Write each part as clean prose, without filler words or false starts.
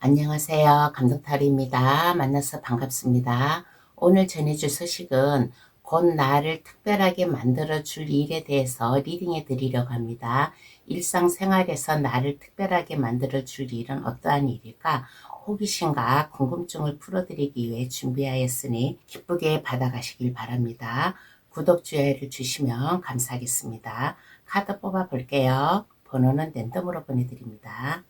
안녕하세요. 감독탈입니다. 만나서 반갑습니다. 오늘 전해줄 소식은 곧 나를 특별하게 만들어줄 일에 대해서 리딩해 드리려고 합니다. 일상생활에서 나를 특별하게 만들어줄 일은 어떠한 일일까? 호기심과 궁금증을 풀어드리기 위해 준비하였으니 기쁘게 받아가시길 바랍니다. 구독, 좋아요를 주시면 감사하겠습니다. 카드 뽑아 볼게요. 번호는 랜덤으로 보내드립니다.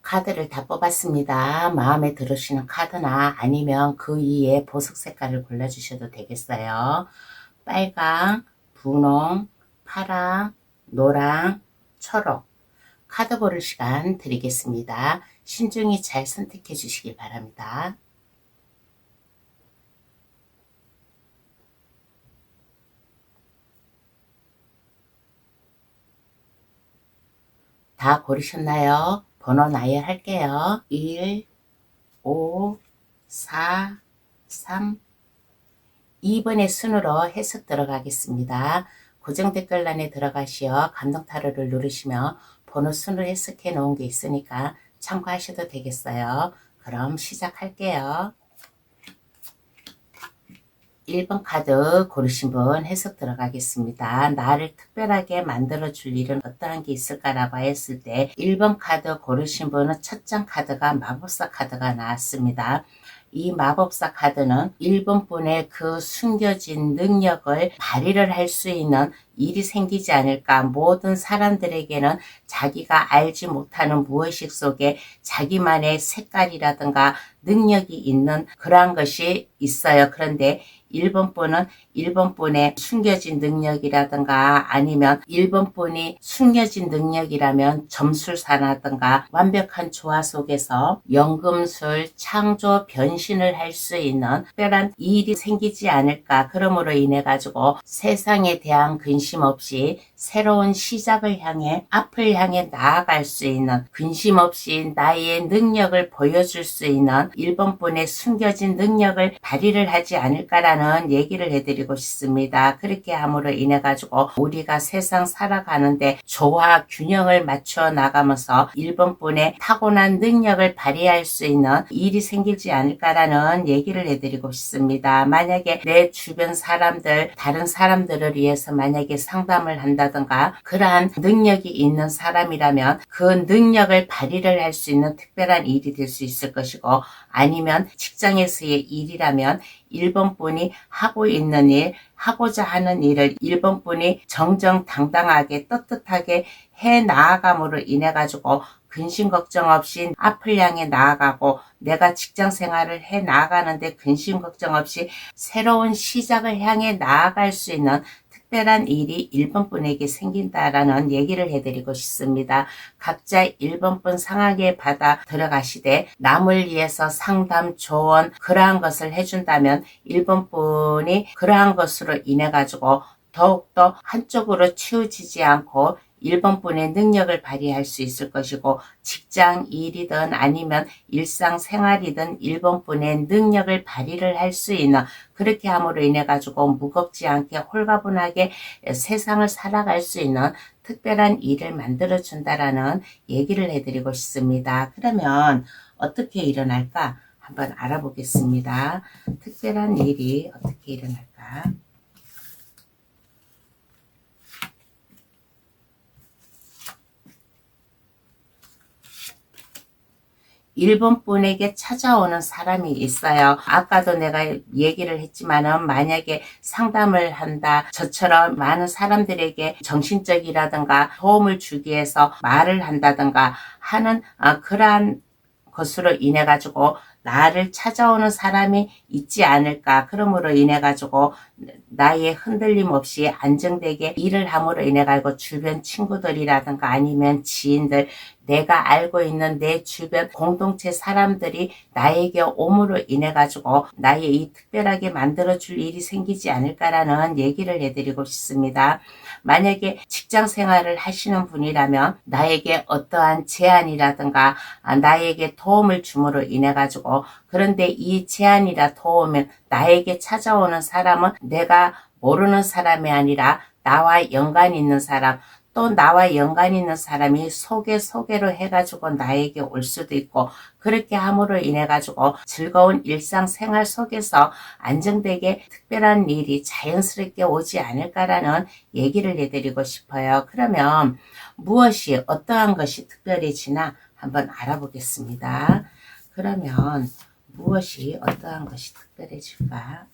카드를 다 뽑았습니다. 마음에 들으시는 카드나 아니면 그 위에 보석 색깔을 골라주셔도 되겠어요. 빨강, 분홍, 파랑, 노랑, 초록. 카드 고를 시간 드리겠습니다. 신중히 잘 선택해 주시길 바랍니다. 다 고르셨나요? 번호 나열할게요. 1, 5, 4, 3, 2번의 순으로 해석 들어가겠습니다. 고정 댓글란에 들어가시어 감동 타로를 누르시면 번호 순으로 해석해 놓은 게 있으니까 참고하셔도 되겠어요. 그럼 시작할게요. 1번 카드 고르신 분 해석 들어가겠습니다. 나를 특별하게 만들어줄 일은 어떠한 게 있을까라고 했을 때 1번 카드 고르신 분은 첫 장 카드가 마법사 카드가 나왔습니다. 이 마법사 카드는 1번 분의 그 숨겨진 능력을 발휘를 할 수 있는 일이 생기지 않을까. 모든 사람들에게는 자기가 알지 못하는 무의식 속에 자기만의 색깔이라든가 능력이 있는 그러한 것이 있어요. 그런데 1번 분은 1번 분의 숨겨진 능력이라든가 아니면 1번 분이 숨겨진 능력이라면 점술사라든가 완벽한 조화 속에서 연금술, 창조, 변신을 할 수 있는 특별한 일이 생기지 않을까. 그러므로 인해 가지고 세상에 대한 근심 없이 새로운 시작을 향해 앞을 향해 나아갈 수 있는 근심 없이 나의 능력을 보여줄 수 있는 1번 분의 숨겨진 능력을 발휘를 하지 않을까라는 얘기를 해드리고 싶습니다. 그렇게 함으로 인해 가지고 우리가 세상 살아가는데 조화 균형을 맞춰 나가면서 1번 분의 타고난 능력을 발휘할 수 있는 일이 생기지 않을까라는 얘기를 해드리고 싶습니다. 만약에 내 주변 사람들, 다른 사람들을 위해서 만약에 상담을 한다든가 그러한 능력이 있는 사람이라면 그 능력을 발휘를 할 수 있는 특별한 일이 될 수 있을 것이고 아니면 직장에서의 일이라면 1번 분이 하고 있는 일, 하고자 하는 일을 1번 분이 정정당당하게 떳떳하게 해 나아감으로 인해 가지고 근심 걱정 없이 앞을 향해 나아가고 내가 직장 생활을 해 나아가는데 근심 걱정 없이 새로운 시작을 향해 나아갈 수 있는 특별한 일이 1번 분에게 생긴다라는 얘기를 해드리고 싶습니다. 각자 1번 분 상황에 받아 들어가시되 남을 위해서 상담, 조언 그러한 것을 해준다면 1번 분이 그러한 것으로 인해 가지고 더욱더 한쪽으로 치우치지 않고 1번 분의 능력을 발휘할 수 있을 것이고 직장 일이든 아니면 일상생활이든 1번 분의 능력을 발휘를 할 수 있는 그렇게 함으로 인해 가지고 무겁지 않게 홀가분하게 세상을 살아갈 수 있는 특별한 일을 만들어 준다라는 얘기를 해드리고 싶습니다. 그러면 어떻게 일어날까? 한번 알아보겠습니다. 특별한 일이 어떻게 일어날까? 1번 분에게 찾아오는 사람이 있어요. 아까도 내가 얘기를 했지만은 만약에 상담을 한다, 저처럼 많은 사람들에게 정신적이라든가 도움을 주기 위해서 말을 한다든가 하는 그러한 것으로 인해 가지고 나를 찾아오는 사람이 있지 않을까. 그러므로 인해 가지고 나의 흔들림 없이 안정되게 일을 함으로 인해 가지고 주변 친구들이라든가 아니면 지인들, 내가 알고 있는 내 주변 공동체 사람들이 나에게 옴으로 인해 가지고 나의 이 특별하게 만들어줄 일이 생기지 않을까라는 얘기를 해드리고 싶습니다. 만약에 직장 생활을 하시는 분이라면 나에게 어떠한 제안이라든가 나에게 도움을 줌으로 인해 가지고, 그런데 이 제안이라 도움은 나에게 찾아오는 사람은 내가 모르는 사람이 아니라 나와 연관이 있는 사람, 또 나와 연관이 있는 사람이 소개로 해가지고 나에게 올 수도 있고, 그렇게 함으로 인해 가지고 즐거운 일상생활 속에서 안정되게 특별한 일이 자연스럽게 오지 않을까라는 얘기를 해드리고 싶어요. 그러면 무엇이 어떠한 것이 특별해지나 한번 알아보겠습니다. 그러면 무엇이 어떠한 것이 특별해질까?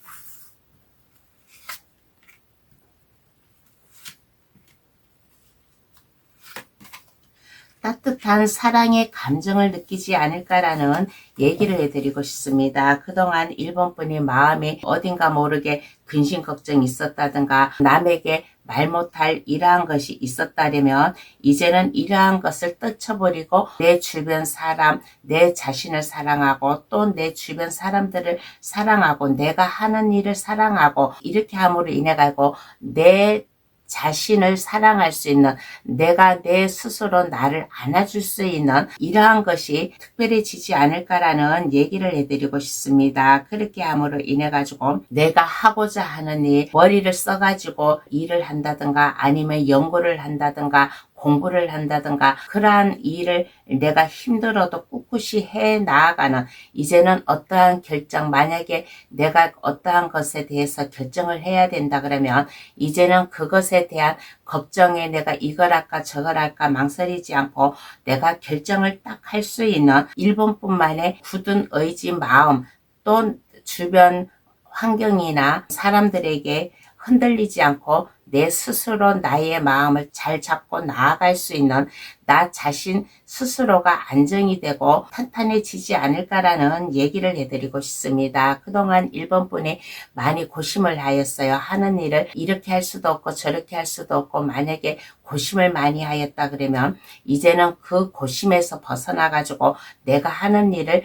따뜻한 사랑의 감정을 느끼지 않을까라는 얘기를 해드리고 싶습니다. 그동안 1번 분의 마음에 어딘가 모르게 근심 걱정이 있었다든가 남에게 말 못할 이러한 것이 있었다면 이제는 이러한 것을 떨쳐버리고 내 주변 사람, 내 자신을 사랑하고 또 내 주변 사람들을 사랑하고 내가 하는 일을 사랑하고 이렇게 함으로 인해 가지고 내 자신을 사랑할 수 있는, 내가 내 스스로 나를 안아줄 수 있는 이러한 것이 특별해지지 않을까라는 얘기를 해드리고 싶습니다. 그렇게 함으로 인해 가지고 내가 하고자 하는 일, 머리를 써가지고 일을 한다든가 아니면 연구를 한다든가 공부를 한다든가 그러한 일을 내가 힘들어도 꿋꿋이 해 나아가는, 이제는 어떠한 결정, 만약에 내가 어떠한 것에 대해서 결정을 해야 된다 그러면 이제는 그것에 대한 걱정에 내가 이걸 할까 저걸 할까 망설이지 않고 내가 결정을 딱 할 수 있는 1번뿐만의 굳은 의지, 마음, 또 주변 환경이나 사람들에게 흔들리지 않고 내 스스로 나의 마음을 잘 잡고 나아갈 수 있는 나 자신 스스로가 안정이 되고 탄탄해지지 않을까라는 얘기를 해드리고 싶습니다. 그동안 1번 분이 많이 고심을 하였어요. 하는 일을 이렇게 할 수도 없고 저렇게 할 수도 없고, 만약에 고심을 많이 하였다 그러면 이제는 그 고심에서 벗어나 가지고 내가 하는 일을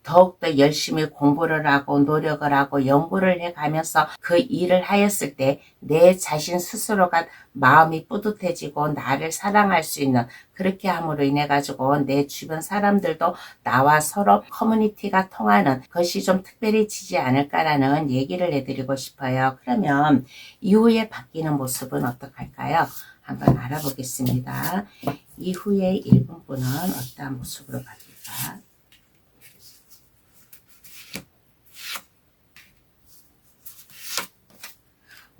더욱더 열심히 공부를 하고 노력을 하고 연구를 해가면서 그 일을 하였을 때 내 자신 스스로가 마음이 뿌듯해지고 나를 사랑할 수 있는, 그렇게 함으로 인해 가지고 내 주변 사람들도 나와 서로 커뮤니티가 통하는 것이 좀 특별해지지 않을까라는 얘기를 해드리고 싶어요. 그러면 이후에 바뀌는 모습은 어떡할까요? 한번 알아보겠습니다. 이후에 1번 분은 어떠한 모습으로 바뀔까?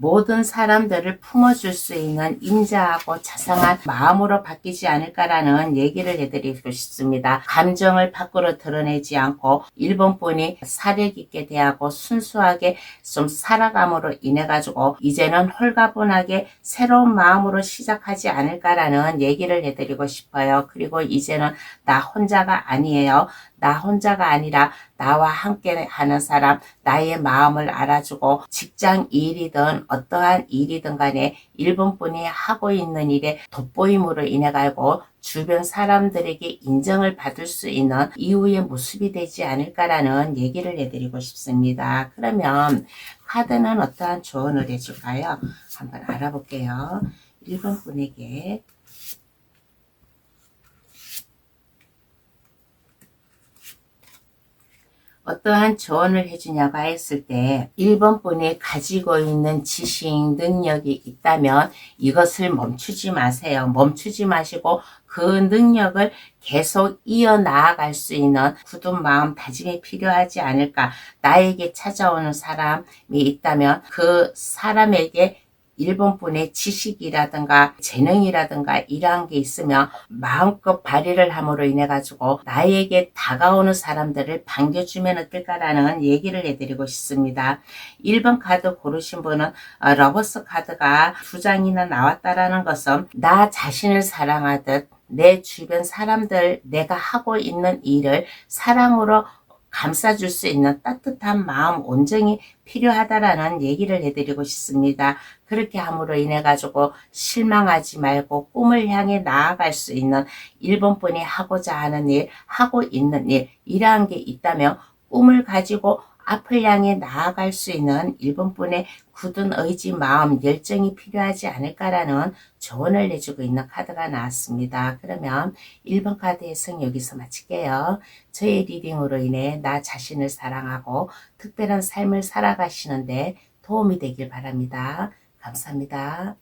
모든 사람들을 품어줄 수 있는 인자하고 자상한 마음으로 바뀌지 않을까라는 얘기를 해드리고 싶습니다. 감정을 밖으로 드러내지 않고 1번 분이 사력 있게 대하고 순수하게 좀 살아감으로 인해 가지고 이제는 홀가분하게 새로운 마음으로 시작하지 않을까라는 얘기를 해드리고 싶어요. 그리고 이제는 나 혼자가 아니에요. 나 혼자가 아니라 나와 함께 하는 사람, 나의 마음을 알아주고 직장 일이든 어떠한 일이든 간에 1번 분이 하고 있는 일에 돋보임으로 인해 가지고 주변 사람들에게 인정을 받을 수 있는 이후의 모습이 되지 않을까라는 얘기를 해드리고 싶습니다. 그러면 카드는 어떠한 조언을 해줄까요? 한번 알아볼게요. 1번 분에게 어떠한 조언을 해주냐고 했을 때 1번 분이 가지고 있는 지식, 능력이 있다면 이것을 멈추지 마세요. 멈추지 마시고 그 능력을 계속 이어나아갈 수 있는 굳은 마음 다짐이 필요하지 않을까. 나에게 찾아오는 사람이 있다면 그 사람에게 1번 분의 지식이라든가 재능이라든가 이러한 게 있으면 마음껏 발휘를 함으로 인해 가지고 나에게 다가오는 사람들을 반겨주면 어떨까라는 얘기를 해드리고 싶습니다. 1번 카드 고르신 분은 러버스 카드가 2장이나 나왔다라는 것은 나 자신을 사랑하듯 내 주변 사람들, 내가 하고 있는 일을 사랑으로 감싸줄 수 있는 따뜻한 마음, 온정이 필요하다라는 얘기를 해드리고 싶습니다. 그렇게 함으로 인해 가지고 실망하지 말고 꿈을 향해 나아갈 수 있는 1번 분이 하고자 하는 일, 하고 있는 일, 이러한 게 있다면 꿈을 가지고 앞을 향해 나아갈 수 있는 1번 분의 굳은 의지, 마음, 열정이 필요하지 않을까라는 조언을 내주고 있는 카드가 나왔습니다. 그러면 1번 카드의 성 여기서 마칠게요. 저의 리딩으로 인해 나 자신을 사랑하고 특별한 삶을 살아가시는데 도움이 되길 바랍니다. 감사합니다.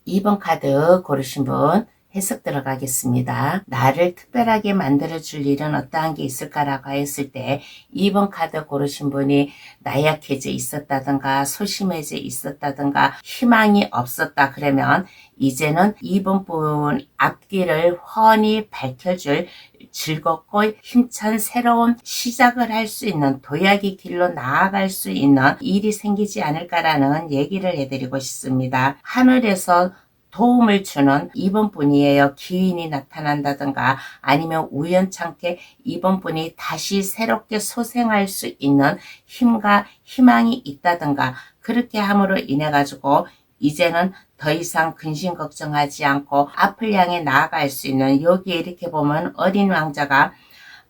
2번 카드 고르신 분 해석 들어가겠습니다. 나를 특별하게 만들어줄 일은 어떠한 게 있을까라고 했을 때 2번 카드 고르신 분이 나약해져 있었다든가 소심해져 있었다든가 희망이 없었다 그러면 이제는 2번 분 앞길을 훤히 밝혀줄 즐겁고 힘찬 새로운 시작을 할 수 있는 도약의 길로 나아갈 수 있는 일이 생기지 않을까라는 얘기를 해드리고 싶습니다. 하늘에서 도움을 주는 2번 분이에요. 기운이 나타난다든가 아니면 우연찮게 2번 분이 다시 새롭게 소생할 수 있는 힘과 희망이 있다든가 그렇게 함으로 인해 가지고 이제는 더 이상 근심 걱정하지 않고 앞을 향해 나아갈 수 있는 여기에 이렇게 보면 어린 왕자가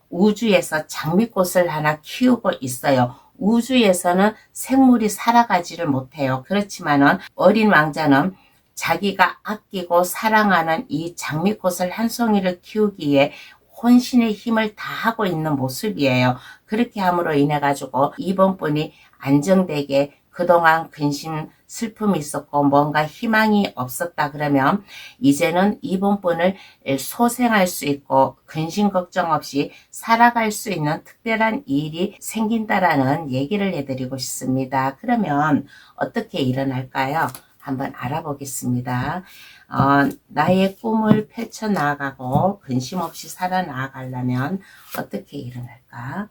우주에서 장미꽃을 하나 키우고 있어요. 우주에서는 생물이 살아가지를 못해요. 그렇지만은 어린 왕자는 자기가 아끼고 사랑하는 이 장미꽃을 한 송이를 키우기에 혼신의 힘을 다하고 있는 모습이에요. 그렇게 함으로 인해 가지고 2번 분이 안정되게 그동안 근심, 슬픔이 있었고 뭔가 희망이 없었다 그러면 이제는 2번 분을 소생할 수 있고 근심 걱정 없이 살아갈 수 있는 특별한 일이 생긴다라는 얘기를 해드리고 싶습니다. 그러면 어떻게 일어날까요? 한번 알아보겠습니다. 나의 꿈을 펼쳐나가고 근심 없이 살아나가려면 어떻게 일어날까?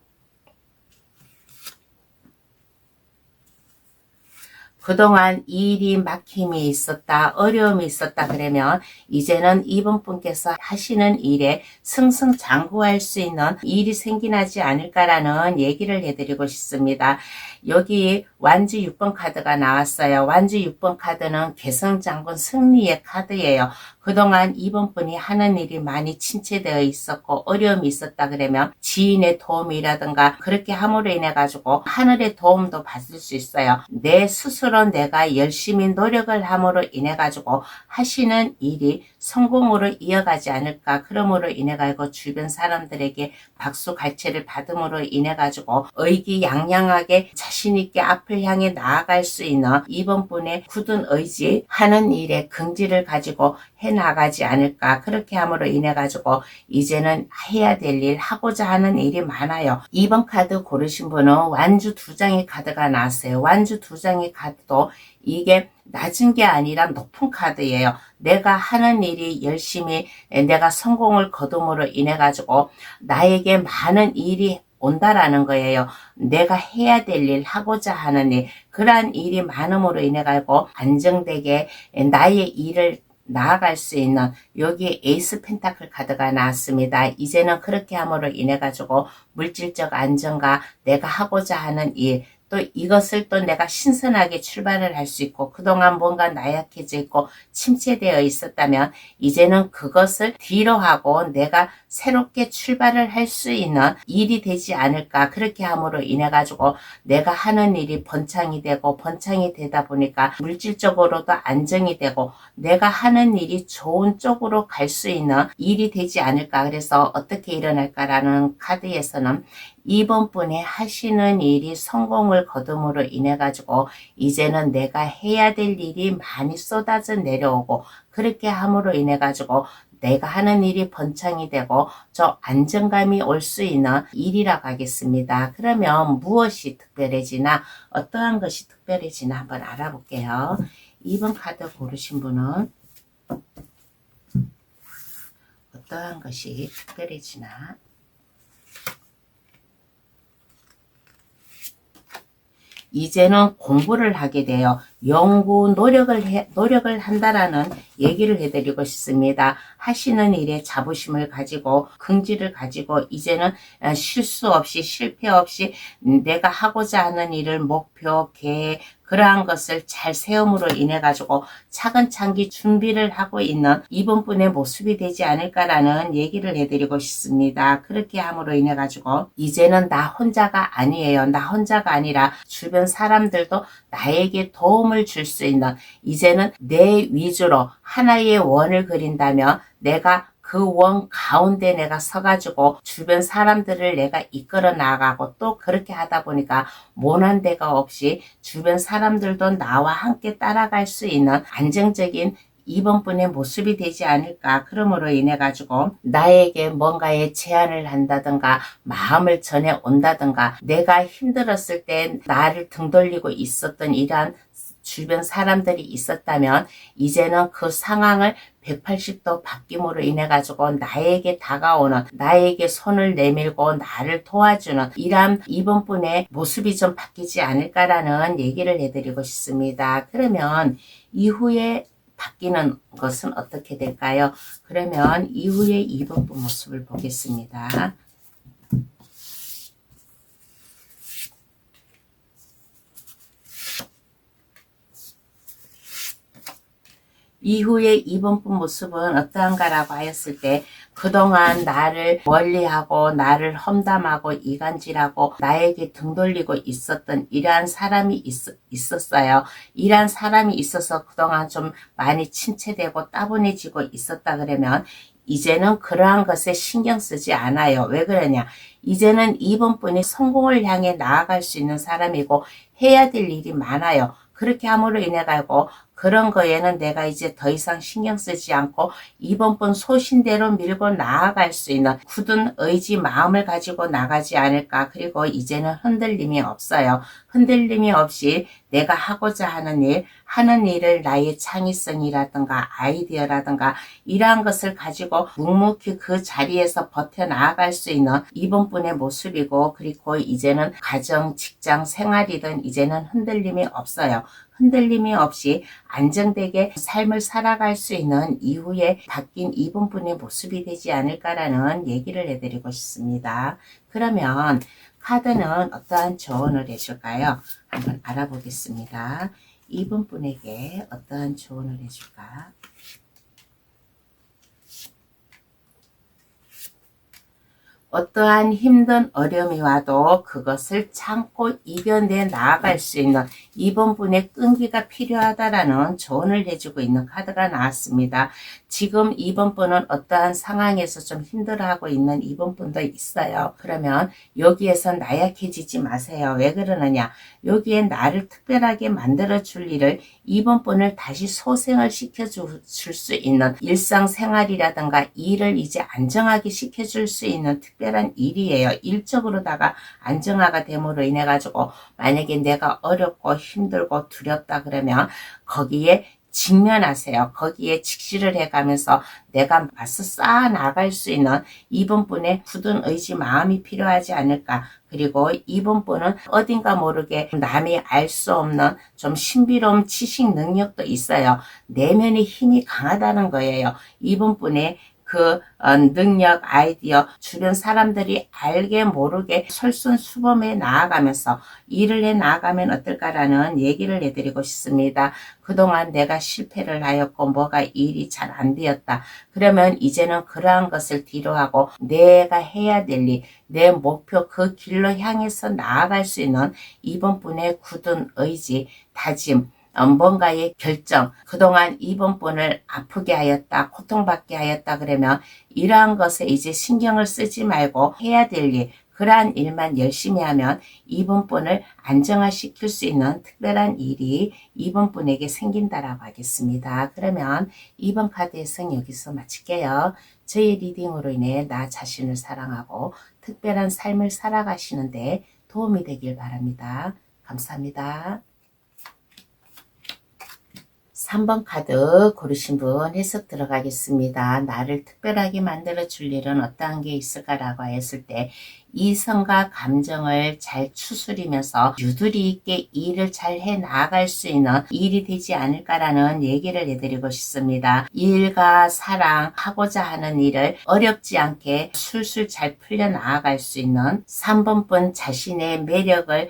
그동안 일이 막힘이 있었다, 어려움이 있었다 그러면 이제는 2번 분께서 하시는 일에 승승장구할 수 있는 일이 생기지 않을까라는 얘기를 해드리고 싶습니다. 여기 완주 6번 카드가 나왔어요. 완주 6번 카드는 개성장군 승리의 카드예요. 그동안 2번 분이 하는 일이 많이 침체되어 있었고 어려움이 있었다 그러면 지인의 도움이라든가 그렇게 함으로 인해 가지고 하늘의 도움도 받을 수 있어요. 내 스스로 내가 열심히 노력을 함으로 인해 가지고 하시는 일이 성공으로 이어가지 않을까. 그러므로 인해 가지고 주변 사람들에게 박수 갈채를 받음으로 인해 가지고 의기양양하게 자신 있게 앞을 향해 나아갈 수 있는 2번 분의 굳은 의지, 하는 일에 긍지를 가지고 해나가지 않을까. 그렇게 함으로 인해 가지고 이제는 해야 될 일, 하고자 하는 일이 많아요. 2번 카드 고르신 분은 완주 2장의 카드가 나왔어요. 완주 2장의 카드도 이게 낮은 게 아니라 높은 카드예요. 내가 하는 일이 열심히 내가 성공을 거둠으로 인해 가지고 나에게 많은 일이 온다라는 거예요. 내가 해야 될 일, 하고자 하는 일, 그러한 일이 많음으로 인해 가지고 안정되게 나의 일을 나아갈 수 있는 여기 에이스 펜타클 카드가 나왔습니다. 이제는 그렇게 함으로 인해 가지고 물질적 안정과 내가 하고자 하는 일, 또 이것을 또 내가 신선하게 출발을 할 수 있고 그동안 뭔가 나약해져 있고 침체되어 있었다면 이제는 그것을 뒤로 하고 내가 새롭게 출발을 할 수 있는 일이 되지 않을까. 그렇게 함으로 인해 가지고 내가 하는 일이 번창이 되고 번창이 되다 보니까 물질적으로도 안정이 되고 내가 하는 일이 좋은 쪽으로 갈 수 있는 일이 되지 않을까. 그래서 어떻게 일어날까라는 카드에서는 2번 분이 하시는 일이 성공을 거둠으로 인해 가지고 이제는 내가 해야 될 일이 많이 쏟아져 내려오고 그렇게 함으로 인해 가지고 내가 하는 일이 번창이 되고 좀 안정감이 올 수 있는 일이라고 하겠습니다. 그러면 무엇이 특별해지나 어떠한 것이 특별해지나 한번 알아볼게요. 2번 카드 고르신 분은 어떠한 것이 특별해지나. 이제는 공부를 하게 돼요. 연구, 노력을 한다라는 얘기를 해드리고 싶습니다. 하시는 일에 자부심을 가지고, 긍지를 가지고, 이제는 실수 없이, 실패 없이 내가 하고자 하는 일을 목표, 계획, 그러한 것을 잘 세움으로 인해 가지고 차근차근 준비를 하고 있는 이번 분의 모습이 되지 않을까라는 얘기를 해드리고 싶습니다. 그렇게 함으로 인해 가지고 이제는 나 혼자가 아니에요. 나 혼자가 아니라 주변 사람들도 나에게 도움을 줄 수 있는, 이제는 내 위주로 하나의 원을 그린다면 내가 그 원 가운데 내가 서가지고 주변 사람들을 내가 이끌어 나가고, 또 그렇게 하다 보니까 모난 데가 없이 주변 사람들도 나와 함께 따라갈 수 있는 안정적인 이번 분의 모습이 되지 않을까. 그러므로 인해 가지고 나에게 뭔가의 제안을 한다든가 마음을 전해 온다든가, 내가 힘들었을 때 나를 등 돌리고 있었던 이러한 주변 사람들이 있었다면 이제는 그 상황을 180도 바뀜으로 인해 가지고 나에게 다가오는, 나에게 손을 내밀고 나를 도와주는 이러한 이번 분의 모습이 좀 바뀌지 않을까라는 얘기를 해드리고 싶습니다. 그러면 이후에 바뀌는 것은 어떻게 될까요? 그러면 이후에 이번 분 모습을 보겠습니다. 이후에 이번 분 모습은 어떠한가라고 하였을 때, 그동안 나를 멀리하고 나를 험담하고 이간질하고 나에게 등 돌리고 있었던 이러한 사람이 있었어요. 이러한 사람이 있어서 그동안 좀 많이 침체되고 따분해지고 있었다 그러면 이제는 그러한 것에 신경 쓰지 않아요. 왜 그러냐? 이제는 이번 분이 성공을 향해 나아갈 수 있는 사람이고 해야 될 일이 많아요. 그렇게 함으로 인해 가지고 그런 거에는 내가 이제 더 이상 신경 쓰지 않고 이번 분 소신대로 밀고 나아갈 수 있는 굳은 의지, 마음을 가지고 나가지 않을까. 그리고 이제는 흔들림이 없어요. 흔들림이 없이 내가 하고자 하는 일, 하는 일을 나의 창의성이라든가 아이디어라든가 이러한 것을 가지고 묵묵히 그 자리에서 버텨나아갈 수 있는 이번 분의 모습이고, 그리고 이제는 가정, 직장, 생활이든 이제는 흔들림이 없어요. 흔들림이 없이 안정되게 삶을 살아갈 수 있는 이후에 바뀐 이번 분의 모습이 되지 않을까라는 얘기를 해드리고 싶습니다. 그러면 카드는 어떠한 조언을 해줄까요? 한번 알아보겠습니다. 이번 분에게 어떠한 조언을 해줄까? 어떠한 힘든 어려움이 와도 그것을 참고 이겨내 나아갈 수 있는 이번 분의 끈기가 필요하다라는 조언을 해주고 있는 카드가 나왔습니다. 지금 이번 분은 어떠한 상황에서 좀 힘들어하고 있는 이번 분도 있어요. 그러면 여기에서 나약해지지 마세요. 왜 그러느냐? 여기에 나를 특별하게 만들어줄 일을, 이번 분을 다시 소생을 시켜줄 수 있는 일상생활이라든가 일을 이제 안정하게 시켜줄 수 있는 특별한 일이에요. 일적으로다가 안정화가 됨으로 인해 가지고 만약에 내가 어렵고 힘들고 두렵다 그러면 거기에 직면하세요. 거기에 직시를 해가면서 내가 맞서 쌓아 나갈 수 있는 이번 분의 굳은 의지, 마음이 필요하지 않을까. 그리고 이번 분은 어딘가 모르게 남이 알 수 없는 좀 신비로운 지식 능력도 있어요. 내면의 힘이 강하다는 거예요. 이번 분의 그 능력, 아이디어, 주변 사람들이 알게 모르게 솔선수범해 나아가면서 일을 해 나아가면 어떨까라는 얘기를 해드리고 싶습니다. 그동안 내가 실패를 하였고 뭐가 일이 잘 안 되었다. 그러면 이제는 그러한 것을 뒤로하고 내가 해야 될 일, 내 목표, 그 길로 향해서 나아갈 수 있는 이번 분의 굳은 의지, 다짐, 뭔가의 결정, 그동안 이번 분을 아프게 하였다, 고통받게 하였다 그러면 이러한 것에 이제 신경을 쓰지 말고 해야 될 일, 그러한 일만 열심히 하면 이번 분을 안정화시킬 수 있는 특별한 일이 이번 분에게 생긴다라고 하겠습니다. 그러면 2번 카드 해석 여기서 마칠게요. 저희 리딩으로 인해 나 자신을 사랑하고 특별한 삶을 살아가시는데 도움이 되길 바랍니다. 감사합니다. 3번 카드 고르신 분 해석 들어가겠습니다. 나를 특별하게 만들어 줄 일은 어떠한 게 있을까라고 했을 때 이성과 감정을 잘 추스리면서 유두리 있게 일을 잘 해 나갈 수 있는 일이 되지 않을까라는 얘기를 해드리고 싶습니다. 일과 사랑, 하고자 하는 일을 어렵지 않게 술술 잘 풀려 나아갈 수 있는 3번분 자신의 매력을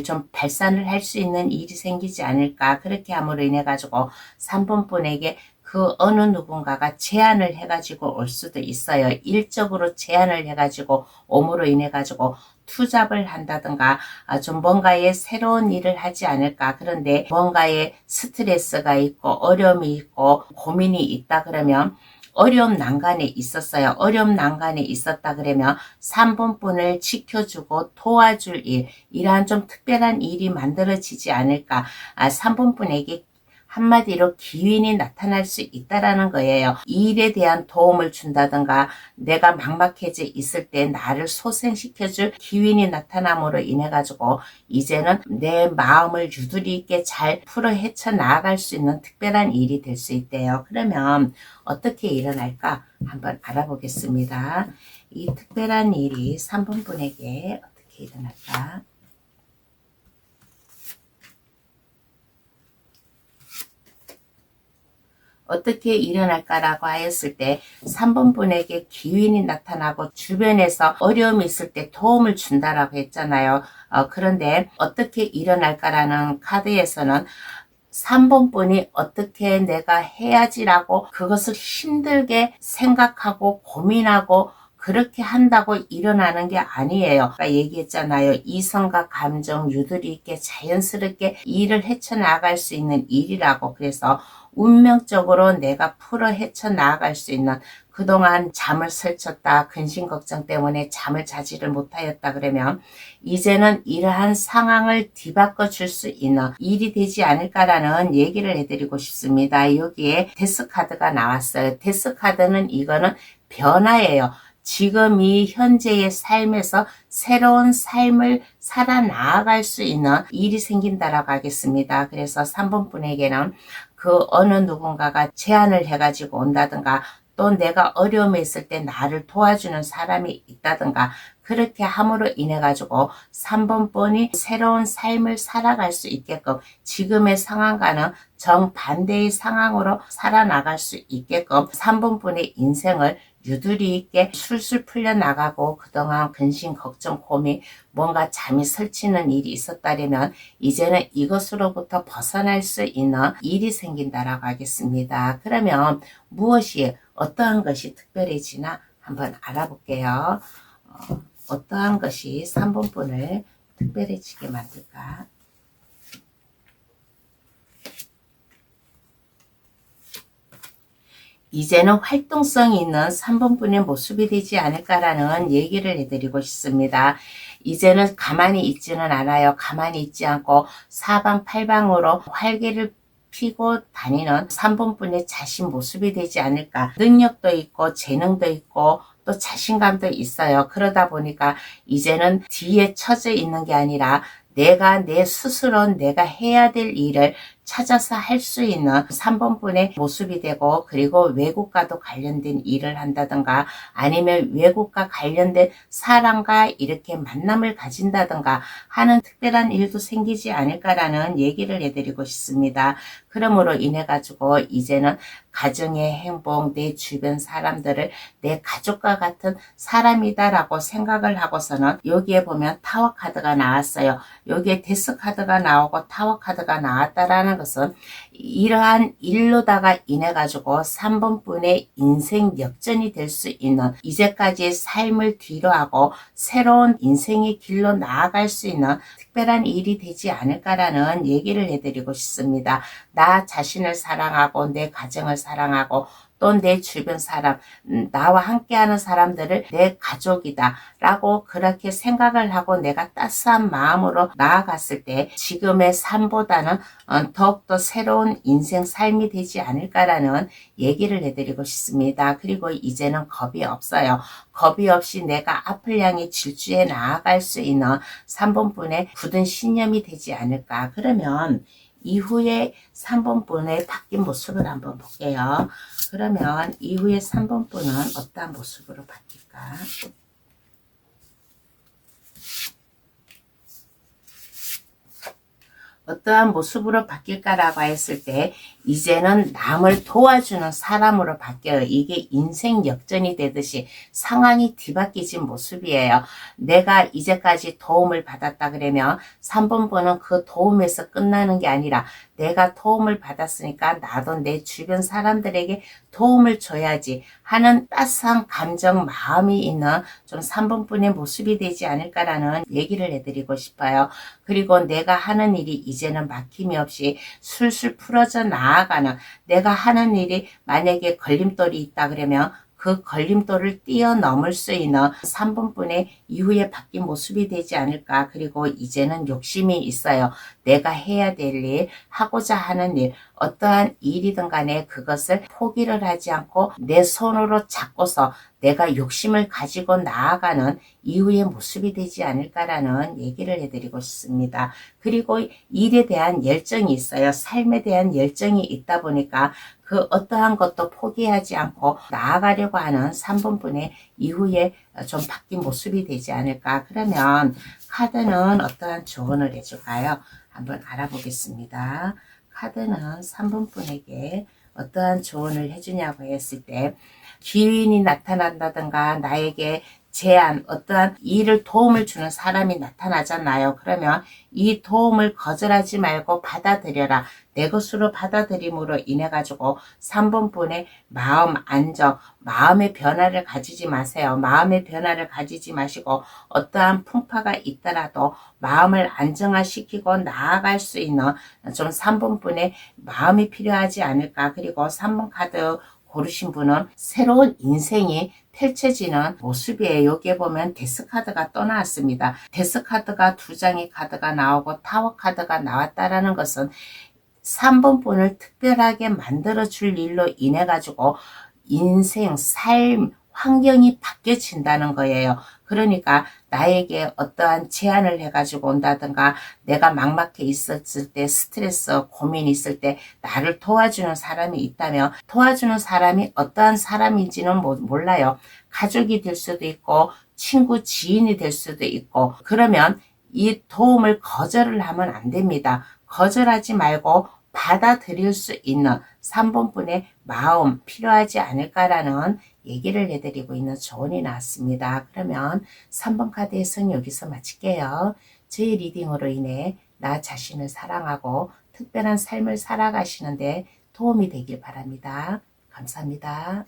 좀 발산을 할 수 있는 일이 생기지 않을까. 그렇게 함으로 인해 가지고 3번분에게 그 어느 누군가가 제안을 해가지고 올 수도 있어요. 일적으로 제안을 해가지고 옴으로 인해 가지고 투잡을 한다든가 좀 뭔가의 새로운 일을 하지 않을까. 그런데 뭔가의 스트레스가 있고 어려움이 있고 고민이 있다 그러면 어려움 난간에 있었어요. 어려움 난간에 있었다 그러면 3번분을 지켜주고 도와줄 일, 이러한 좀 특별한 일이 만들어지지 않을까. 3번분에게 한마디로 기운이 나타날 수 있다라는 거예요. 이 일에 대한 도움을 준다든가 내가 막막해져 있을 때 나를 소생시켜줄 기운이 나타남으로 인해 가지고 이제는 내 마음을 유두리 있게 잘 풀어 헤쳐 나아갈 수 있는 특별한 일이 될 수 있대요. 그러면 어떻게 일어날까 한번 알아보겠습니다. 이 특별한 일이 3번 분에게 어떻게 일어날까? 어떻게 일어날까라고 하였을 때 3번 분에게 기운이 나타나고 주변에서 어려움이 있을 때 도움을 준다라고 했잖아요. 그런데 어떻게 일어날까라는 카드에서는 3번 분이 어떻게 내가 해야지라고 그것을 힘들게 생각하고 고민하고 그렇게 한다고 일어나는 게 아니에요. 아까 얘기했잖아요. 이성과 감정 유두리 있게 자연스럽게 일을 헤쳐나갈 수 있는 일이라고. 그래서 운명적으로 내가 풀어 헤쳐나갈 수 있는, 그동안 잠을 설쳤다 근심 걱정 때문에 잠을 자지를 못하였다 그러면 이제는 이러한 상황을 뒤바꿔 줄 수 있는 일이 되지 않을까라는 얘기를 해드리고 싶습니다. 여기에 데스 카드가 나왔어요. 데스 카드는 이거는 변화예요. 지금 이 현재의 삶에서 새로운 삶을 살아나갈 수 있는 일이 생긴다라고 하겠습니다. 그래서 3번 분에게는 그 어느 누군가가 제안을 해가지고 온다든가 또 내가 어려움에 있을 때 나를 도와주는 사람이 있다든가 그렇게 함으로 인해 가지고 3번 분이 새로운 삶을 살아갈 수 있게끔 지금의 상황과는 정반대의 상황으로 살아나갈 수 있게끔 3번 분의 인생을 유두리 있게 술술 풀려나가고 그동안 근심, 걱정, 고민, 뭔가 잠이 설치는 일이 있었다면 이제는 이것으로부터 벗어날 수 있는 일이 생긴다라고 하겠습니다. 그러면 무엇이 어떠한 것이 특별해지나 한번 알아볼게요. 어떠한 것이 3번 분을 특별해지게 만들까? 이제는 활동성이 있는 3번 분의 모습이 되지 않을까라는 얘기를 해드리고 싶습니다. 이제는 가만히 있지는 않아요. 가만히 있지 않고 사방팔방으로 활개를 피고 다니는 3번 분의 자신 모습이 되지 않을까. 능력도 있고 재능도 있고 또 자신감도 있어요. 그러다 보니까 이제는 뒤에 처져 있는 게 아니라 내가 내 스스로 내가 해야 될 일을 찾아서 할 수 있는 3번 분의 모습이 되고, 그리고 외국과도 관련된 일을 한다든가 아니면 외국과 관련된 사람과 이렇게 만남을 가진다든가 하는 특별한 일도 생기지 않을까라는 얘기를 해드리고 싶습니다. 그러므로 인해 가지고 이제는 가정의 행복, 내 주변 사람들을 내 가족과 같은 사람이다라고 생각을 하고서는 여기에 보면 타워 카드가 나왔어요. 여기에 데스 카드가 나오고 타워 카드가 나왔다라는 것은 이러한 일로다가 인해 가지고 3번 분의 인생 역전이 될 수 있는, 이제까지의 삶을 뒤로하고 새로운 인생의 길로 나아갈 수 있는 특별한 일이 되지 않을까라는 얘기를 해드리고 싶습니다. 나 자신을 사랑하고 내 가정을 사랑하고 또 내 주변 사람, 나와 함께하는 사람들을 내 가족이다 라고 그렇게 생각을 하고 내가 따스한 마음으로 나아갔을 때 지금의 삶보다는 더욱더 새로운 인생 삶이 되지 않을까라는 얘기를 해드리고 싶습니다. 그리고 이제는 겁이 없어요. 겁이 없이 내가 앞을 향해 질주해 나아갈 수 있는 3번분의 굳은 신념이 되지 않을까. 그러면 이후에 3번분의 바뀐 모습을 한번 볼게요. 그러면 이후에 3번분은 어떠한 모습으로 바뀔까? 어떠한 모습으로 바뀔까라고 했을 때 이제는 남을 도와주는 사람으로 바뀌어요. 이게 인생 역전이 되듯이 상황이 뒤바뀌진 모습이에요. 내가 이제까지 도움을 받았다 그러면 3번분은 그 도움에서 끝나는 게 아니라 내가 도움을 받았으니까 나도 내 주변 사람들에게 도움을 줘야지 하는 따스한 감정, 마음이 있는 좀 3번분의 모습이 되지 않을까라는 얘기를 해드리고 싶어요. 그리고 내가 하는 일이 이제는 막힘이 없이 술술 풀어져 나아가는, 내가 하는 일이 만약에 걸림돌이 있다 그러면 그 걸림돌을 뛰어넘을 수 있는 3번분의 이후에 바뀐 모습이 되지 않을까. 그리고 이제는 욕심이 있어요. 내가 해야 될 일, 하고자 하는 일, 어떠한 일이든 간에 그것을 포기를 하지 않고 내 손으로 잡고서 내가 욕심을 가지고 나아가는 이후의 모습이 되지 않을까라는 얘기를 해드리고 싶습니다. 그리고 일에 대한 열정이 있어요. 삶에 대한 열정이 있다 보니까 그 어떠한 것도 포기하지 않고 나아가려고 하는 3번분의 이후에 좀 바뀐 모습이 되지 않을까. 그러면 카드는 어떠한 조언을 해줄까요? 한번 알아보겠습니다. 카드는 3번분에게 어떠한 조언을 해주냐고 했을 때 기인이 나타난다든가 나에게 제안, 어떠한 일을 도움을 주는 사람이 나타나잖아요. 그러면 이 도움을 거절하지 말고 받아들여라. 내 것으로 받아들임으로 인해 가지고 3번분의 마음 안정, 마음의 변화를 가지지 마세요. 마음의 변화를 가지지 마시고 어떠한 풍파가 있더라도 마음을 안정화시키고 나아갈 수 있는 좀 3번분의 마음이 필요하지 않을까. 그리고 3번 카드 고르신 분은 새로운 인생이 펼쳐지는 모습이에요. 여기에 보면 데스카드가 또 나왔습니다. 데스카드가 두 장의 카드가 나오고 타워 카드가 나왔다라는 것은 3번분을 특별하게 만들어줄 일로 인해 가지고 인생, 삶, 환경이 바뀌어진다는 거예요. 그러니까 나에게 어떠한 제안을 해가지고 온다든가 내가 막막해 있었을 때 스트레스, 고민이 있을 때 나를 도와주는 사람이 있다면 도와주는 사람이 어떠한 사람인지는 몰라요. 가족이 될 수도 있고 친구, 지인이 될 수도 있고 그러면 이 도움을 거절을 하면 안 됩니다. 거절하지 말고 받아들일 수 있는 3번분의 마음 필요하지 않을까라는 얘기를 해드리고 있는 조언이 나왔습니다. 그러면 3번 카드에서는 여기서 마칠게요. 저희 리딩으로 인해 나 자신을 사랑하고 특별한 삶을 살아가시는데 도움이 되길 바랍니다. 감사합니다.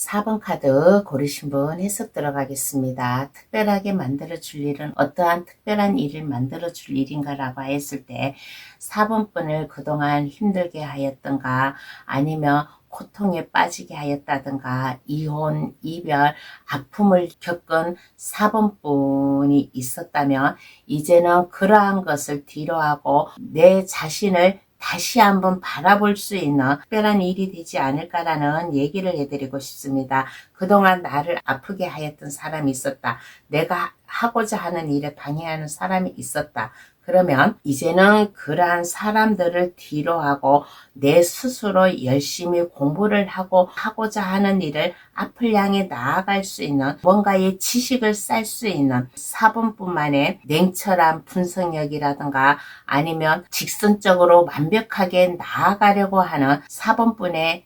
4번 카드 고르신 분 해석 들어가겠습니다. 특별하게 만들어줄 일은 어떠한 특별한 일을 만들어줄 일인가 라고 했을 때 4번 분을 그동안 힘들게 하였던가 아니면 고통에 빠지게 하였다든가 이혼, 이별, 아픔을 겪은 4번 분이 있었다면 이제는 그러한 것을 뒤로하고 내 자신을 다시 한번 바라볼 수 있는 특별한 일이 되지 않을까라는 얘기를 해드리고 싶습니다. 그동안 나를 아프게 하였던 사람이 있었다. 내가 하고자 하는 일에 방해하는 사람이 있었다. 그러면 이제는 그러한 사람들을 뒤로하고 내 스스로 열심히 공부를 하고 하고자 하는 일을 앞을 향해 나아갈 수 있는 뭔가의 지식을 쌓을 수 있는 4번뿐만의 냉철한 분석력이라든가 아니면 직선적으로 완벽하게 나아가려고 하는 4번뿐의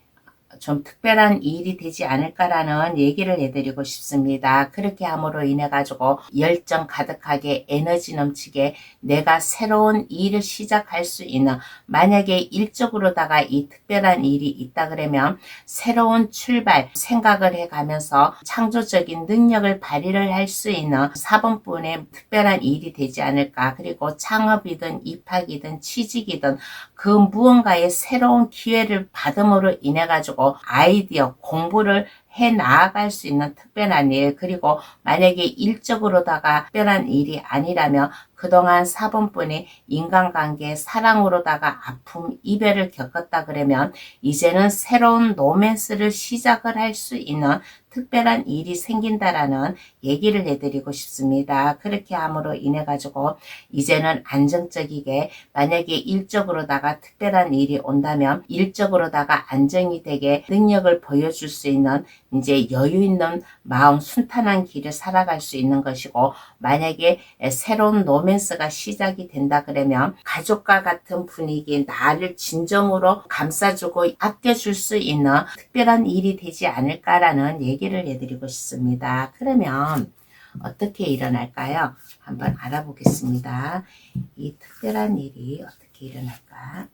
좀 특별한 일이 되지 않을까라는 얘기를 해드리고 싶습니다. 그렇게 함으로 인해 가지고 열정 가득하게 에너지 넘치게 내가 새로운 일을 시작할 수 있는, 만약에 일적으로다가 이 특별한 일이 있다 그러면 새로운 출발 생각을 해가면서 창조적인 능력을 발휘를 할 수 있는 사번분의 특별한 일이 되지 않을까. 그리고 창업이든 입학이든 취직이든 그 무언가의 새로운 기회를 받음으로 인해 가지고 아이디어 공부를 해 나아갈 수 있는 특별한 일, 그리고 만약에 일적으로다가 특별한 일이 아니라면 그동안 사번분이 인간관계 사랑으로다가 아픔 이별을 겪었다 그러면 이제는 새로운 로맨스를 시작을 할 수 있는 특별한 일이 생긴다라는 얘기를 해드리고 싶습니다. 그렇게 함으로 인해 가지고 이제는 안정적이게, 만약에 일적으로다가 특별한 일이 온다면 일적으로다가 안정이 되게 능력을 보여줄 수 있는, 이제 여유 있는 마음 순탄한 길을 살아갈 수 있는 것이고, 만약에 새로운 로맨스가 시작이 된다 그러면 가족과 같은 분위기, 나를 진정으로 감싸주고 아껴줄 수 있는 특별한 일이 되지 않을까라는 얘기를 해드리고 싶습니다. 그러면 어떻게 일어날까요? 한번 알아보겠습니다. 이 특별한 일이 어떻게 일어날까?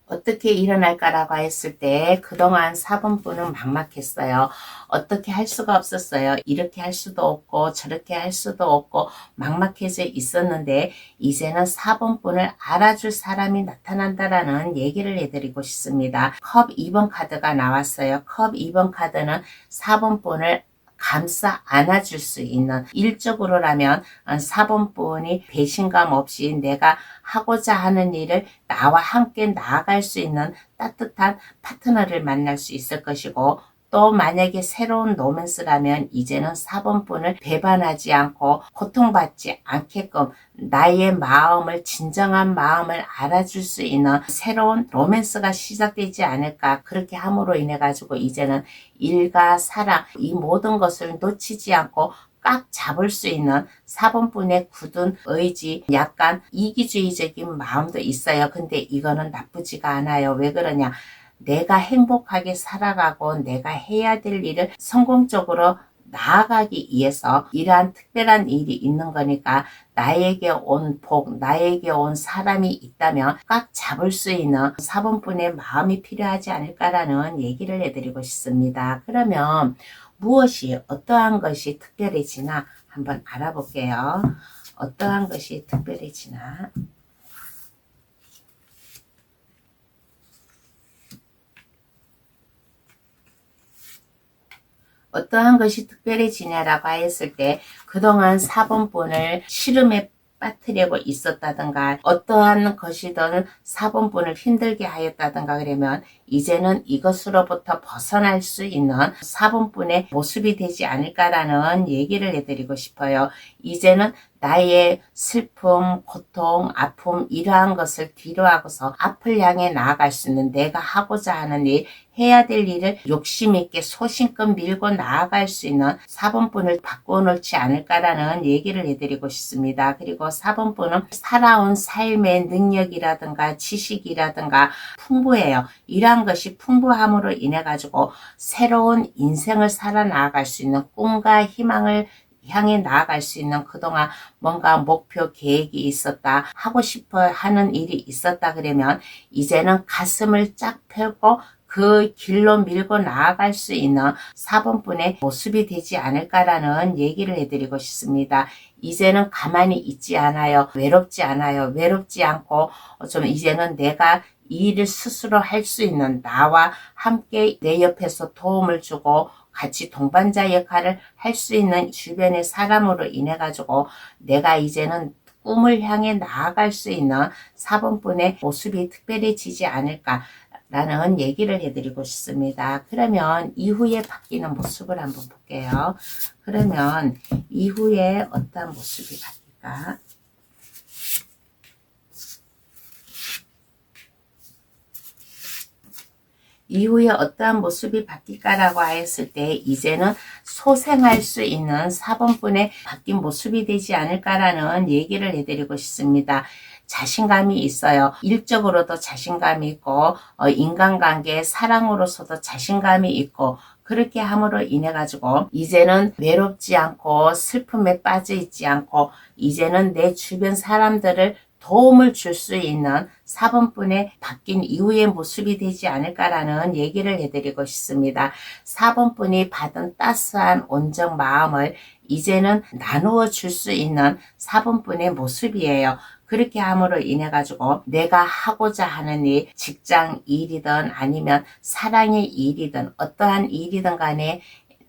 어떻게 일어날까라고 했을 때 그동안 사번분은 막막했어요. 어떻게 할 수가 없었어요. 이렇게 할 수도 없고 저렇게 할 수도 없고 막막해져 있었는데 이제는 사번분을 알아줄 사람이 나타난다라는 얘기를 해드리고 싶습니다. 컵 2번 카드가 나왔어요. 컵 2번 카드는 사번분을 감싸 안아줄 수 있는, 일적으로라면 사번분이 배신감 없이 내가 하고자 하는 일을 나와 함께 나아갈 수 있는 따뜻한 파트너를 만날 수 있을 것이고, 또 만약에 새로운 로맨스라면 이제는 사번분을 배반하지 않고 고통받지 않게끔 나의 마음을, 진정한 마음을 알아줄 수 있는 새로운 로맨스가 시작되지 않을까. 그렇게 함으로 인해 가지고 이제는 일과 사랑, 이 모든 것을 놓치지 않고 꽉 잡을 수 있는 사번분의 굳은 의지, 약간 이기주의적인 마음도 있어요. 근데 이거는 나쁘지가 않아요. 왜 그러냐? 내가 행복하게 살아가고 내가 해야 될 일을 성공적으로 나아가기 위해서 이러한 특별한 일이 있는 거니까, 나에게 온 복, 나에게 온 사람이 있다면 꽉 잡을 수 있는 사번분의 마음이 필요하지 않을까라는 얘기를 해드리고 싶습니다. 그러면 무엇이, 어떠한 것이 특별해지나 한번 알아볼게요. 어떠한 것이 특별해지나. 어떠한 것이 특별해지냐라고 했을 때 그동안 사번분을 시름에 빠뜨리고 있었다든가, 어떠한 것이든 사번분을 힘들게 하였다든가 그러면 이제는 이것으로부터 벗어날 수 있는 사번분의 모습이 되지 않을까라는 얘기를 해드리고 싶어요. 이제는 나의 슬픔, 고통, 아픔 이러한 것을 뒤로하고서 앞을 향해 나아갈 수 있는, 내가 하고자 하는 일, 해야 될 일을 욕심있게 소신껏 밀고 나아갈 수 있는 사번분을 바꾸어 놓지 않을까라는 얘기를 해드리고 싶습니다. 그리고 사번분은 살아온 삶의 능력이라든가 지식이라든가 풍부해요. 이러한 것이 풍부함으로 인해 가지고 새로운 인생을 살아나갈 수 있는, 꿈과 희망을 향해 나아갈 수 있는, 그동안 뭔가 목표 계획이 있었다, 하고 싶어 하는 일이 있었다 그러면 이제는 가슴을 쫙 펴고 그 길로 밀고 나아갈 수 있는 사번분의 모습이 되지 않을까라는 얘기를 해드리고 싶습니다. 이제는 가만히 있지 않아요. 외롭지 않아요. 외롭지 않고 좀 이제는 내가 이 일을 스스로 할 수 있는, 나와 함께 내 옆에서 도움을 주고 같이 동반자 역할을 할 수 있는 주변의 사람으로 인해 가지고 내가 이제는 꿈을 향해 나아갈 수 있는 사번분의 모습이 특별해지지 않을까 라는 얘기를 해드리고 싶습니다. 그러면 이후에 바뀌는 모습을 한번 볼게요. 그러면 이후에 어떤 모습이 바뀔까? 이후에 어떠한 모습이 바뀔까라고 하였을 때 이제는 소생할 수 있는 4번분의 바뀐 모습이 되지 않을까라는 얘기를 해드리고 싶습니다. 자신감이 있어요. 일적으로도 자신감이 있고 인간관계 사랑으로서도 자신감이 있고 그렇게 함으로 인해 가지고 이제는 외롭지 않고 슬픔에 빠져 있지 않고 이제는 내 주변 사람들을 도움을 줄 수 있는 4번분의 바뀐 이후의 모습이 되지 않을까라는 얘기를 해드리고 싶습니다. 4번분이 받은 따스한 온정 마음을 이제는 나누어 줄 수 있는 4번분의 모습이에요. 그렇게 함으로 인해 가지고 내가 하고자 하는 일, 직장 일이든 아니면 사랑의 일이든 어떠한 일이든 간에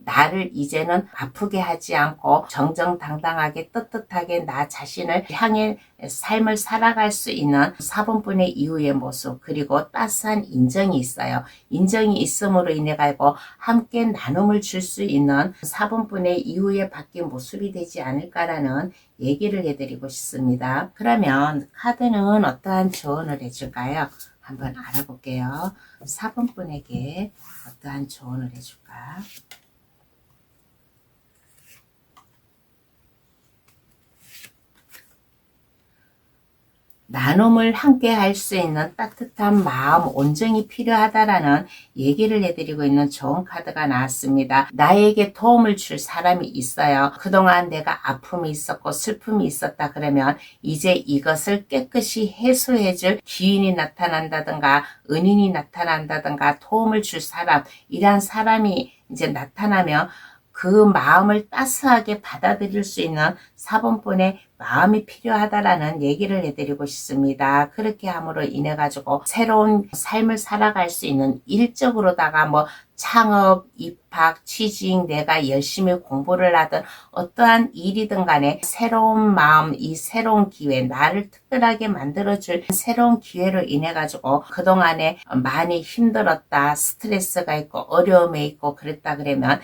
나를 이제는 아프게 하지 않고 정정당당하게 떳떳하게 나 자신을 향해 삶을 살아갈 수 있는 4번분의 이후의 모습 그리고 따스한 인정이 있어요. 인정이 있음으로 인해 가지고 함께 나눔을 줄 수 있는 4번분의 이후에 바뀐 모습이 되지 않을까라는 얘기를 해드리고 싶습니다. 그러면 카드는 어떠한 조언을 해줄까요? 한번 알아볼게요. 4번분에게 어떠한 조언을 해줄까? 나눔을 함께 할 수 있는 따뜻한 마음, 온정이 필요하다라는 얘기를 해드리고 있는 좋은 카드가 나왔습니다. 나에게 도움을 줄 사람이 있어요. 그동안 내가 아픔이 있었고 슬픔이 있었다 그러면 이제 이것을 깨끗이 해소해줄 기인이 나타난다든가 은인이 나타난다든가 도움을 줄 사람, 이러한 사람이 이제 나타나면 그 마음을 따스하게 받아들일 수 있는 4번분의 마음이 필요하다라는 얘기를 해드리고 싶습니다. 그렇게 함으로 인해 가지고 새로운 삶을 살아갈 수 있는 일적으로다가 뭐 창업, 입학, 취직, 내가 열심히 공부를 하든 어떠한 일이든 간에 새로운 마음, 이 새로운 기회, 나를 특별하게 만들어줄 새로운 기회로 인해 가지고 그동안에 많이 힘들었다, 스트레스가 있고 어려움에 있고 그랬다 그러면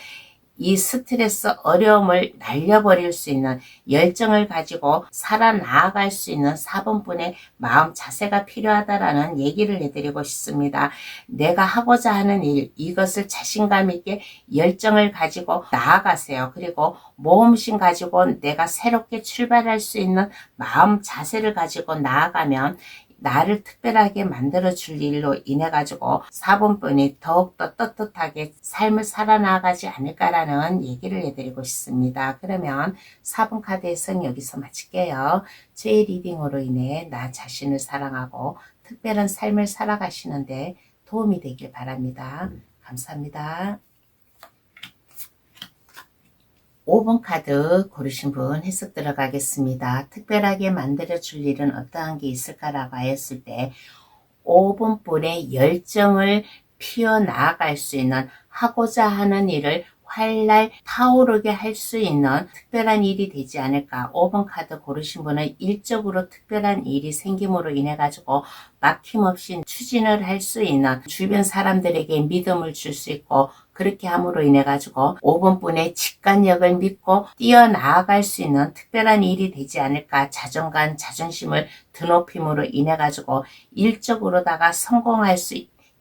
이 스트레스 어려움을 날려버릴 수 있는 열정을 가지고 살아나갈 수 있는 4번분의 마음 자세가 필요하다라는 얘기를 해드리고 싶습니다. 내가 하고자 하는 일, 이것을 자신감 있게 열정을 가지고 나아가세요. 그리고 모험심 가지고 내가 새롭게 출발할 수 있는 마음 자세를 가지고 나아가면 나를 특별하게 만들어줄 일로 인해 가지고 4번분이 더욱더 떳떳하게 삶을 살아나가지 않을까라는 얘기를 해드리고 싶습니다. 그러면 4번 카드의 성 여기서 마칠게요. 제 리딩으로 인해 나 자신을 사랑하고 특별한 삶을 살아가시는데 도움이 되길 바랍니다. 감사합니다. 5번 카드 고르신 분 해석 들어가겠습니다. 특별하게 만들어줄 일은 어떠한 게 있을까라고 하였을 때 5번분의 열정을 피어나갈 수 있는 하고자 하는 일을 활날 타오르게 할 수 있는 특별한 일이 되지 않을까. 5번 카드 고르신 분은 일적으로 특별한 일이 생김으로 인해 가지고 막힘없이 추진을 할 수 있는 주변 사람들에게 믿음을 줄 수 있고 그렇게 함으로 인해 가지고 5번분의 직관력을 믿고 뛰어나아갈 수 있는 특별한 일이 되지 않을까. 자존감, 자존심을 드높임으로 인해 가지고 일적으로다가 성공할 수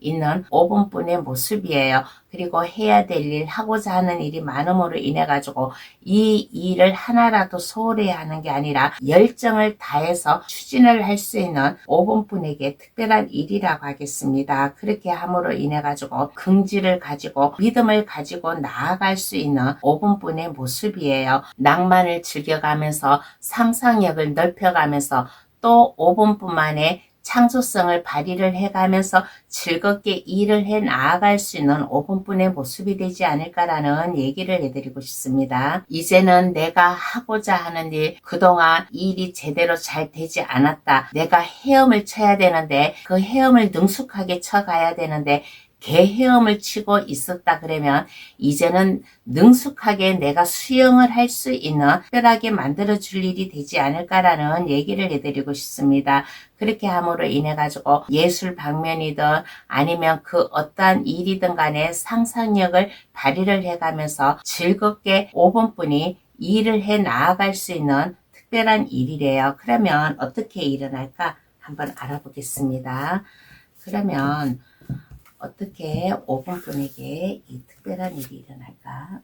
있는 5번분의 모습이에요. 그리고 해야 될 일, 하고자 하는 일이 많음으로 인해 가지고 이 일을 하나라도 소홀히 하는 게 아니라 열정을 다해서 추진을 할 수 있는 5번분에게 특별한 일이라고 하겠습니다. 그렇게 함으로 인해 가지고 긍지를 가지고 믿음을 가지고 나아갈 수 있는 5번분의 모습이에요. 낭만을 즐겨가면서 상상력을 넓혀가면서 또 5번뿐만의 창조성을 발휘를 해가면서 즐겁게 일을 해 나아갈 수 있는 5번분의 모습이 되지 않을까라는 얘기를 해드리고 싶습니다. 이제는 내가 하고자 하는 일, 그동안 일이 제대로 잘 되지 않았다. 내가 헤엄을 쳐야 되는데 그 헤엄을 능숙하게 쳐가야 되는데 개헤엄을 치고 있었다 그러면 이제는 능숙하게 내가 수영을 할 수 있는 특별하게 만들어줄 일이 되지 않을까라는 얘기를 해드리고 싶습니다. 그렇게 함으로 인해 가지고 예술 방면이든 아니면 그 어떠한 일이든 간에 상상력을 발휘를 해가면서 즐겁게 5번분이 일을 해 나아갈 수 있는 특별한 일이래요. 그러면 어떻게 일어날까 한번 알아보겠습니다. 그러면 어떻게 5번분에게 이 특별한 일이 일어날까?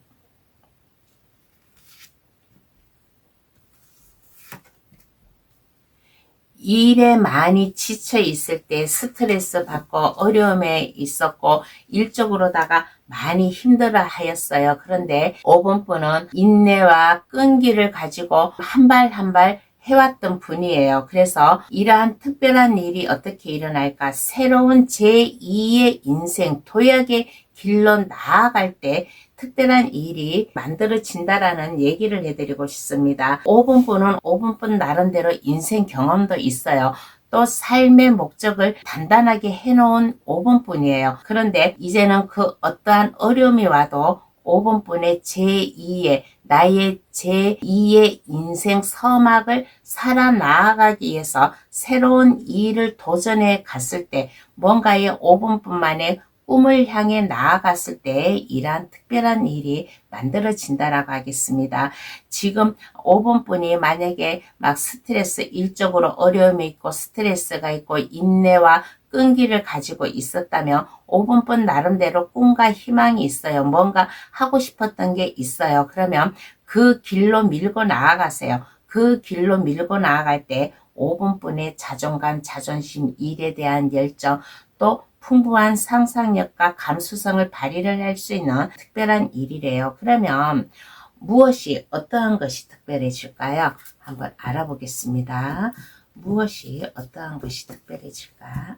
일에 많이 지쳐 있을 때 스트레스 받고 어려움에 있었고 일적으로다가 많이 힘들어 하였어요. 그런데 5번분은 인내와 끈기를 가지고 한 발 한 발 해왔던 분이에요. 그래서 이러한 특별한 일이 어떻게 일어날까? 새로운 제2의 인생, 도약의 길로 나아갈 때 특별한 일이 만들어진다라는 얘기를 해드리고 싶습니다. 5번분은 5번분 나름대로 인생 경험도 있어요. 또 삶의 목적을 단단하게 해놓은 5번분이에요. 그런데 이제는 그 어떠한 어려움이 와도 5번분의 제2의 나의 제2의 인생 서막을 살아나가기 위해서 새로운 일을 도전해 갔을 때 뭔가의 5번분만의 꿈을 향해 나아갔을 때 이러한 특별한 일이 만들어진다라고 하겠습니다. 지금 5번분이 만약에 막 스트레스, 일적으로 어려움이 있고 스트레스가 있고 인내와 끈기를 가지고 있었다면 5번분 나름대로 꿈과 희망이 있어요. 뭔가 하고 싶었던 게 있어요. 그러면 그 길로 밀고 나아가세요. 그 길로 밀고 나아갈 때 5번분의 자존감, 자존심, 일에 대한 열정, 또 풍부한 상상력과 감수성을 발휘를 할 수 있는 특별한 일이래요. 그러면 무엇이 어떠한 것이 특별해질까요? 한번 알아보겠습니다. 무엇이 어떠한 것이 특별해질까?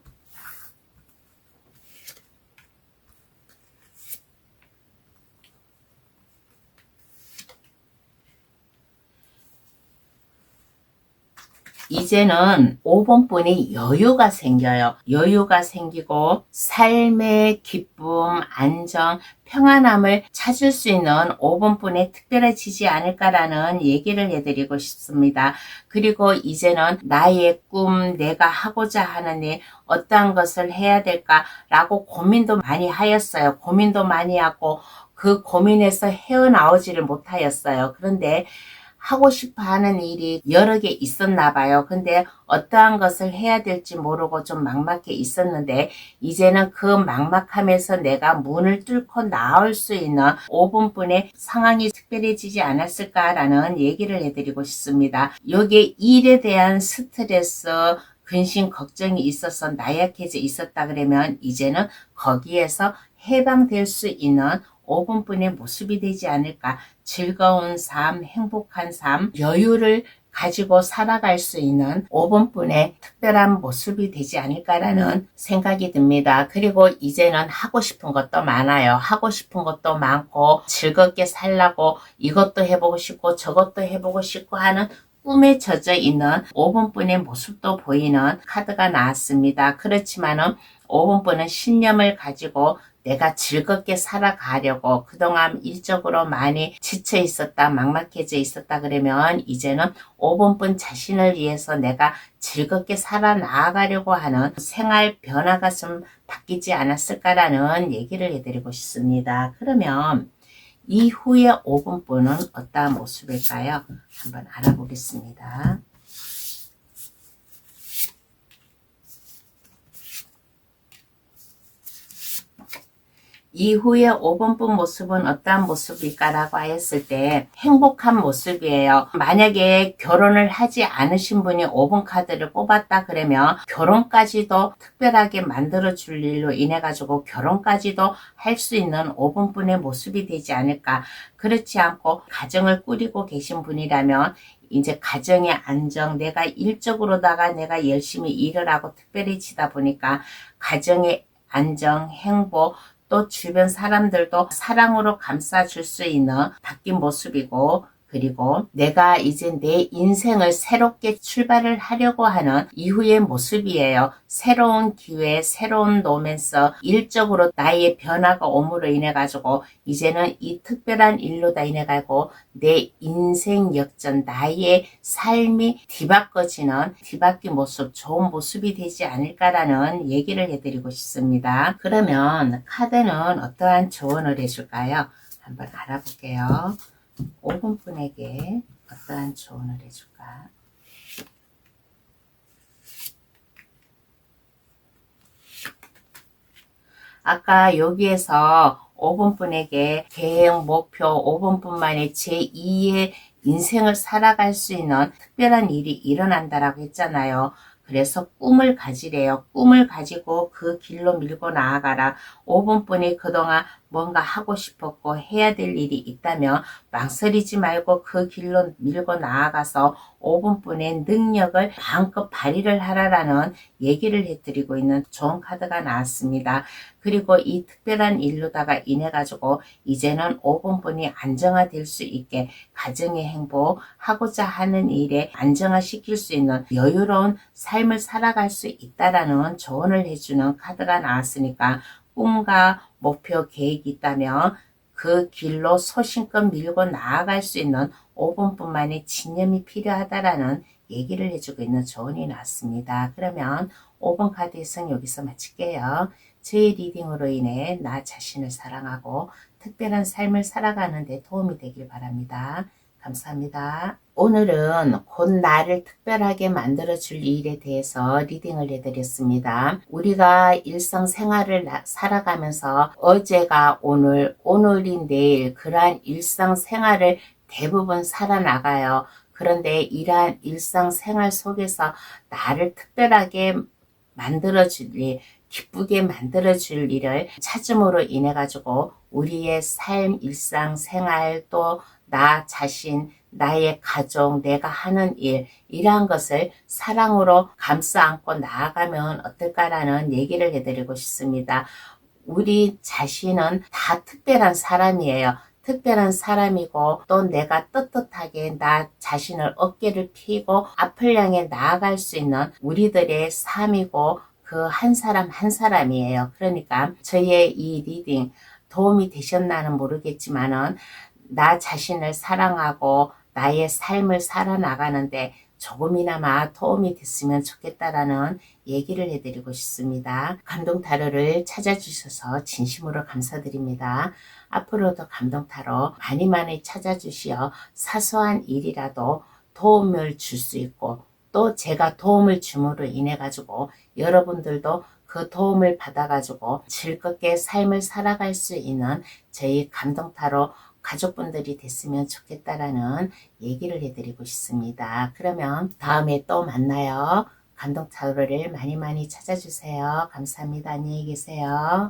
이제는 5번분이 여유가 생겨요. 여유가 생기고 삶의 기쁨, 안정, 평안함을 찾을 수 있는 5번분에 특별해지지 않을까라는 얘기를 해드리고 싶습니다. 그리고 이제는 나의 꿈, 내가 하고자 하는 일, 어떠한 것을 해야 될까라고 고민도 많이 하였어요. 고민도 많이 하고 그 고민에서 헤어나오지를 못하였어요. 그런데 하고 싶어 하는 일이 여러 개 있었나 봐요. 근데 어떠한 것을 해야 될지 모르고 좀 막막해 있었는데 이제는 그 막막함에서 내가 문을 뚫고 나올 수 있는 5분분의 상황이 특별해지지 않았을까라는 얘기를 해드리고 싶습니다. 여기에 일에 대한 스트레스, 근심, 걱정이 있어서 나약해져 있었다 그러면 이제는 거기에서 해방될 수 있는 5분분의 모습이 되지 않을까. 즐거운 삶, 행복한 삶, 여유를 가지고 살아갈 수 있는 5번분의 특별한 모습이 되지 않을까라는 생각이 듭니다. 그리고 이제는 하고 싶은 것도 많아요. 하고 싶은 것도 많고 즐겁게 살라고 이것도 해보고 싶고 저것도 해보고 싶고 하는 꿈에 젖어 있는 5번분의 모습도 보이는 카드가 나왔습니다. 그렇지만은 5번분은 신념을 가지고 내가 즐겁게 살아가려고 그동안 일적으로 많이 지쳐 있었다, 막막해져 있었다 그러면 이제는 5번분 자신을 위해서 내가 즐겁게 살아나가려고 하는 생활 변화가 좀 바뀌지 않았을까라는 얘기를 해드리고 싶습니다. 그러면 이후의 5번분은 어떠한 모습일까요? 한번 알아보겠습니다. 이후의 5번분 모습은 어떠한 모습일까라고 하였을 때 행복한 모습이에요. 만약에 결혼을 하지 않으신 분이 5번 카드를 뽑았다 그러면 결혼까지도 특별하게 만들어 줄 일로 인해 가지고 결혼까지도 할 수 있는 5번분의 모습이 되지 않을까. 그렇지 않고 가정을 꾸리고 계신 분이라면 이제 가정의 안정, 내가 일적으로다가 내가 열심히 일을 하고 특별해지다 보니까 가정의 안정, 행복, 또 주변 사람들도 사랑으로 감싸줄 수 있는 바뀐 모습이고 그리고 내가 이제 내 인생을 새롭게 출발을 하려고 하는 이후의 모습이에요. 새로운 기회, 새로운 로맨스, 일적으로 나의 변화가 옴으로 인해 가지고 이제는 이 특별한 일로다 인해 가지고 내 인생 역전, 나의 삶이 뒤바뀐 모습, 좋은 모습이 되지 않을까라는 얘기를 해드리고 싶습니다. 그러면 카드는 어떠한 조언을 해줄까요? 한번 알아볼게요. 5번분에게 어떠한 조언을 해줄까? 아까 여기에서 5번분에게 계획, 목표, 5번분만의 제2의 인생을 살아갈 수 있는 특별한 일이 일어난다라고 했잖아요. 그래서 꿈을 가지래요. 꿈을 가지고 그 길로 밀고 나아가라. 5번분이 그동안 뭔가 하고 싶었고 해야 될 일이 있다면 망설이지 말고 그 길로 밀고 나아가서 5번분의 능력을 마음껏 발휘를 하라라는 얘기를 해드리고 있는 좋은 카드가 나왔습니다. 그리고 이 특별한 일로다가 인해 가지고 이제는 5번분이 안정화될 수 있게 가정의 행복, 하고자 하는 일에 안정화시킬 수 있는 여유로운 삶을 살아갈 수 있다라는 조언을 해주는 카드가 나왔으니까 꿈과 목표 계획이 있다면 그 길로 소신껏 밀고 나아갈 수 있는 5번뿐만의 진념이 필요하다라는 얘기를 해주고 있는 조언이 나왔습니다. 그러면 5번 카드 해석 여기서 마칠게요. 제 리딩으로 인해 나 자신을 사랑하고 특별한 삶을 살아가는 데 도움이 되길 바랍니다. 감사합니다. 오늘은 곧 나를 특별하게 만들어줄 일에 대해서 리딩을 해드렸습니다. 우리가 일상생활을 살아가면서 어제가 오늘, 오늘이 내일 그러한 일상생활을 대부분 살아나가요. 그런데 이러한 일상생활 속에서 나를 특별하게 만들어줄 일, 기쁘게 만들어줄 일을 찾음으로 인해 가지고 우리의 삶, 일상, 생활 또 나 자신, 나의 가족, 내가 하는 일 이러한 것을 사랑으로 감싸 안고 나아가면 어떨까라는 얘기를 해드리고 싶습니다. 우리 자신은 다 특별한 사람이에요. 특별한 사람이고 또 내가 떳떳하게 나 자신을 어깨를 펴고 앞을 향해 나아갈 수 있는 우리들의 삶이고 그 한 사람 한 사람이에요. 그러니까 저의 이 리딩 도움이 되셨나는 모르겠지만은 나 자신을 사랑하고 나의 삶을 살아나가는데 조금이나마 도움이 됐으면 좋겠다라는 얘기를 해드리고 싶습니다. 감동 타로를 찾아주셔서 진심으로 감사드립니다. 앞으로도 감동 타로 많이 많이 찾아주시어 사소한 일이라도 도움을 줄 수 있고 또 제가 도움을 줌으로 인해 가지고 여러분들도 그 도움을 받아 가지고 즐겁게 삶을 살아갈 수 있는 저희 감동 타로 가족분들이 됐으면 좋겠다라는 얘기를 해드리고 싶습니다. 그러면 다음에 또 만나요. 감동 타로를 많이 많이 찾아주세요. 감사합니다. 안녕히 계세요.